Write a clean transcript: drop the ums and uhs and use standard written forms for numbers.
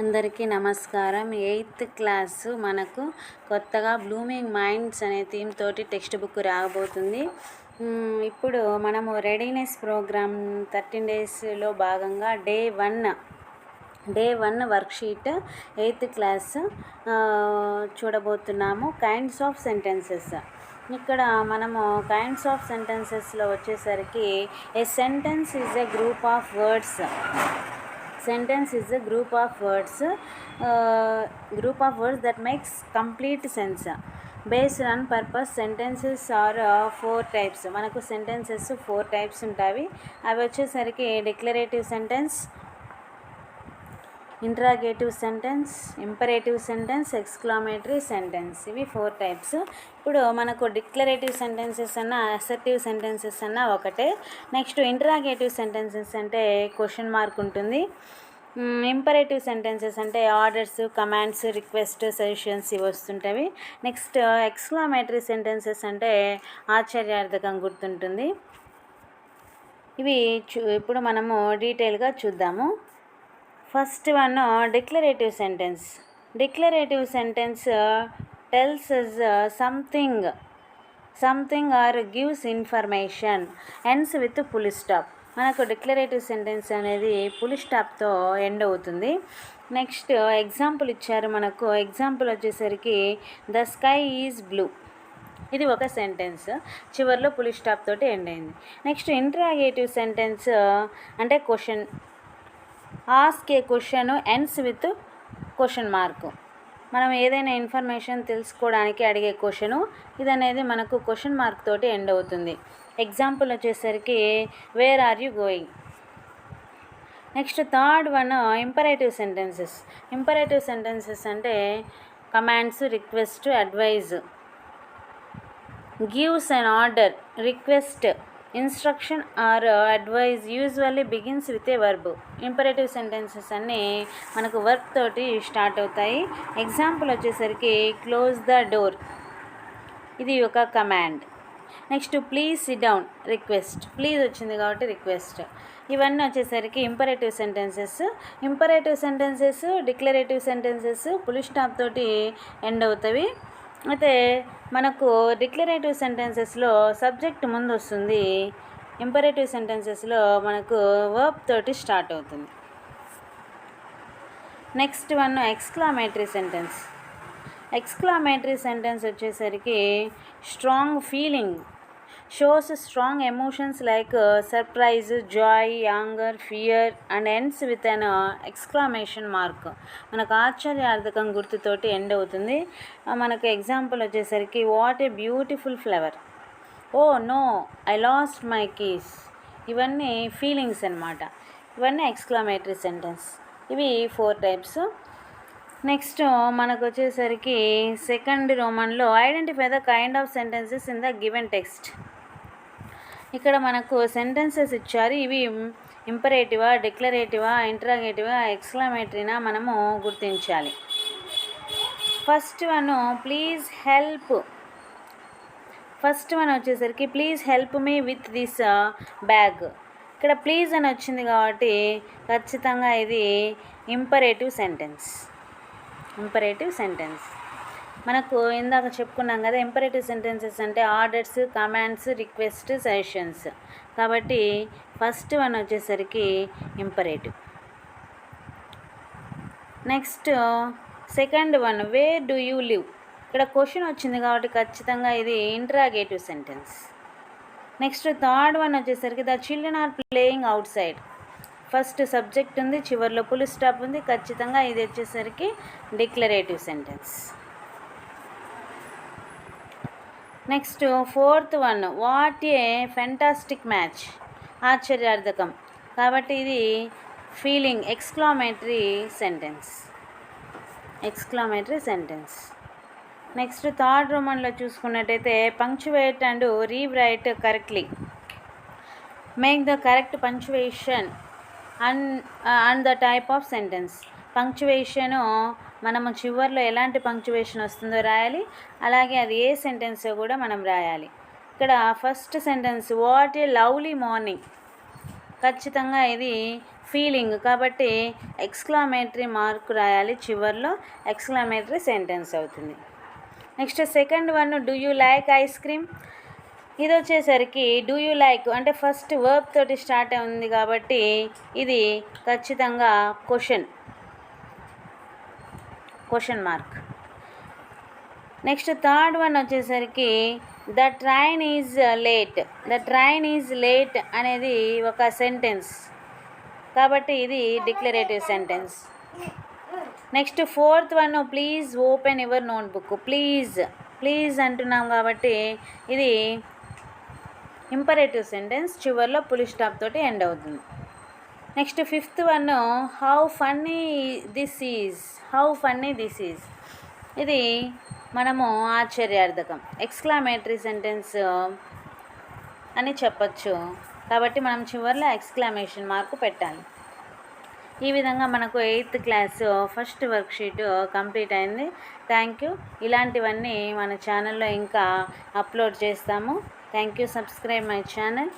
అందరికీ నమస్కారం. 8th class మనకు కొత్తగా బ్లూమింగ్ మైండ్స్ అనే థీమ్ తోటి టెక్స్ట్ బుక్ రాబోతుంది. ఇప్పుడు మనము రెడీనెస్ ప్రోగ్రామ్ 13 డేస్లో భాగంగా day one worksheet 8th class చూడబోతున్నాము. Kinds of sentences. ఇక్కడ మనము కైండ్స్ ఆఫ్ సెంటెన్సెస్లో వచ్చేసరికి a sentence is a group of words. Sentence is a group of words that makes complete sense. Based on purpose, sentences are 4 types. మనకు sentences 4 types ఉంటాయి. అవి వచ్చేసరికి declarative sentence, interrogative sentence, imperative sentence, exclamatory sentence. ఇవి 4 types. ఇప్పుడు మనకు declarative sentences అన్న assertive sentences అన్న ఒకటే. నెక్స్ట్ ఇంటరాగేటివ్ సెంటెన్సెస్ అంటే క్వశ్చన్ మార్క్ ఉంటుంది. ఇంపరేటివ్ సెంటెన్సెస్ అంటే ఆర్డర్స్, కమాండ్స్, రిక్వెస్ట్, సజెషన్స్ ఇవి వస్తుంటాయి. నెక్స్ట్ ఎక్స్క్లమేటరీ సెంటెన్సెస్ అంటే ఆశ్చర్యార్థకం గుర్తుంటుంది. ఇవి ఇప్పుడు మనము డీటెయిల్గా చూద్దాము. First one declarative sentence. Declarative sentence tells us something or gives information, ends with full stop. మనకు డిక్లరేటివ్ సెంటెన్స్ అనేది ఫుల్ స్టాప్తో ఎండ్ అవుతుంది. నెక్స్ట్ ఎగ్జాంపుల్ ఇచ్చారు మనకు. ఎగ్జాంపుల్ వచ్చేసరికి ద స్కై ఈజ్ బ్లూ. ఇది ఒక సెంటెన్స్, చివరిలో ఫుల్ స్టాప్ తోటి ఎండ్ అయింది. నెక్స్ట్ ఇంటరాగేటివ్ సెంటెన్స్ అంటే question. Ask a question ends with question mark. మనం ఏదైనా ఇన్ఫర్మేషన్ తెలుసుకోవడానికి అడిగే క్వశ్చను ఇది అనేది మనకు క్వశ్చన్ మార్క్ తోటి ఎండ్ అవుతుంది. ఎగ్జాంపుల్ వచ్చేసరికి where are you going. Next third one imperative sentences. Imperative sentences అంటే commands, request, advise. Gives an order, request, instruction or advise usually begins with a verb. Imperative sentences అన్నీ మనకు verb తోటి start అవుతాయి. Example వచ్చేసరికి close the door, ఇది ఒక command. Next please SIT down, request. Please వచ్చింది కాబట్టి రిక్వెస్ట్. ఇవన్నీ వచ్చేసరికి imperative sentences. Imperative sentences, declarative sentences full stop తోటి ఎండ్ అవుతాయి. అయితే మనకు డిక్లరేటివ్ సెంటెన్సెస్లో సబ్జెక్ట్ ముందు వస్తుంది, ఇంపరేటివ్ సెంటెన్సెస్లో మనకు వర్బ్ తోటి స్టార్ట్ అవుతుంది. Next one exclamatory sentence. Exclamatory sentence వచ్చేసరికి strong feeling, shows strong emotions like surprise, joy, anger, fear and ends with an exclamation mark. మనకు ఆశ్చర్యార్థకం గుర్తుతోటి ఎండ్ అవుతుంది. మనకు ఎగ్జాంపుల్ వచ్చేసరికి what a beautiful flower, oh no I lost my keys. ఇవన్నీ feelings అన్నమాట. ఇవన్నీ ఎక్స్క్లమేటరీ సెంటెన్స్. ఇవి 4 టైప్స్. నెక్స్ట్ మనకు వచ్చేసరికి సెకండ్ రోమన్లో identify the kind of sentences in the given text. ఇక్కడ మనకు సెంటెన్సెస్ ఇచ్చారు. ఇవి ఇంపరేటివా, డిక్లరేటివా, ఇంటరాగేటివా, ఎక్స్క్లమేటరీనా మనము గుర్తించాలి. First one please help. First one వచ్చేసరికి please help me with this bag. ఇక్కడ ప్లీజ్ అని వచ్చింది కాబట్టి ఖచ్చితంగా ఇది ఇంపరేటివ్ సెంటెన్స్. ఇంపరేటివ్ సెంటెన్స్ మనకు ఇందాక చెప్పుకున్నాం కదా, ఇంపరేటివ్ సెంటెన్సెస్ అంటే ఆర్డర్స్, కమాండ్స్, రిక్వెస్ట్, సజెషన్స్. కాబట్టి ఫస్ట్ వన్ వచ్చేసరికి imperative. Next second one where do you live. ఇక్కడ క్వశ్చన్ వచ్చింది కాబట్టి ఖచ్చితంగా ఇది interrogative sentence. Next third one వచ్చేసరికి the children are playing outside. First subject ఉంది, చివరిలో ఫుల్ స్టాప్ ఉంది. ఖచ్చితంగా ఇది వచ్చేసరికి declarative sentence. Next fourth one what a fantastic match, ఆశ్చర్యార్థకం. కాబట్టి ఇది feeling, exclamatory sentence. Exclamatory sentence. Next third రోమన్లో చూసుకున్నట్టయితే punctuate and rewrite correctly. Make the correct punctuation and the type of sentence. Punctuation మనము చివరిలో ఎలాంటి పంక్చువేషన్ వస్తుందో రాయాలి, అలాగే అది ఏ సెంటెన్సో కూడా మనం రాయాలి. ఇక్కడ first sentence what a lovely morning. ఖచ్చితంగా ఇది ఫీలింగ్ కాబట్టి ఎక్స్క్లమేటరీ మార్క్ రాయాలి, చివర్లో ఎక్స్క్లమేటరీ సెంటెన్స్ అవుతుంది. Next second one, do you like ice cream. ఇది వచ్చేసరికి డూ యూ లైక్ అంటే ఫస్ట్ వర్బ్ తోటి స్టార్ట్ ఉంది కాబట్టి ఇది ఖచ్చితంగా question mark. Next third one వచ్చేసరికి ద ట్రైన్ ఈజ్ లేట్ అనేది ఒక సెంటెన్స్ కాబట్టి ఇది declarative sentence. Next fourth one, please open your notebook. Please అంటున్నాం కాబట్టి ఇది ఇంపరేటివ్ సెంటెన్స్, చివర్లో పులి స్టాప్ తోటి ఎండ్ అవుతుంది. Next fifth one, how funny this is. ఇది మనము ఆశ్చర్యార్థకం, ఎక్స్క్లమేటరీ సెంటెన్స్ అని చెప్పచ్చు కాబట్టి మనం చివర్లో ఎక్స్క్లమేషన్ మార్కు పెట్టాలి. ఈ విధంగా మనకు 8th class first worksheet complete అయింది. Thank you. ఇలాంటివన్నీ మన ఛానల్లో ఇంకా అప్లోడ్ చేస్తాము. Thank you. Subscribe my channel.